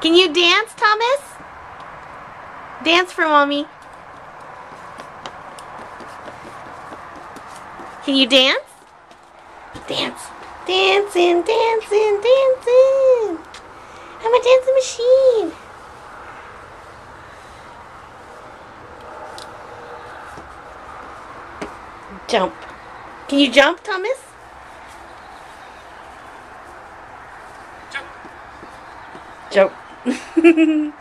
Can you dance, Thomas? Dance for Mommy. Can you dance? Dance. Dancing, dancing, dancing. I'm a dancing machine. Jump. Can you jump, Thomas? Jump. Can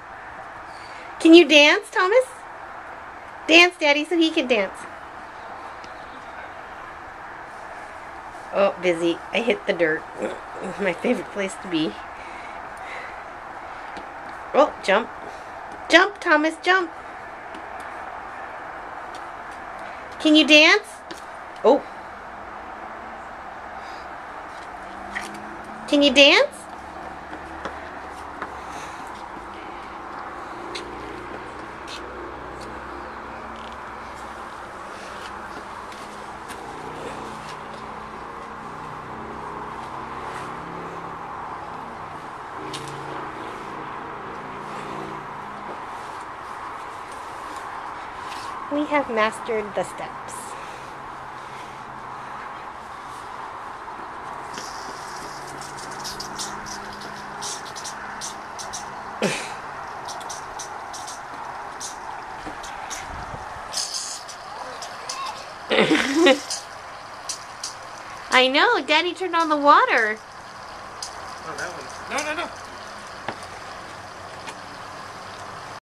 you dance, Thomas? Dance, Daddy, so he can dance. Oh, busy. I hit the dirt. My favorite place to be. Oh, jump. Jump, Thomas, jump. Can you dance? Oh. Can you dance? We have mastered the steps. I know, Daddy turned on the water. Oh, that one. No, no, no.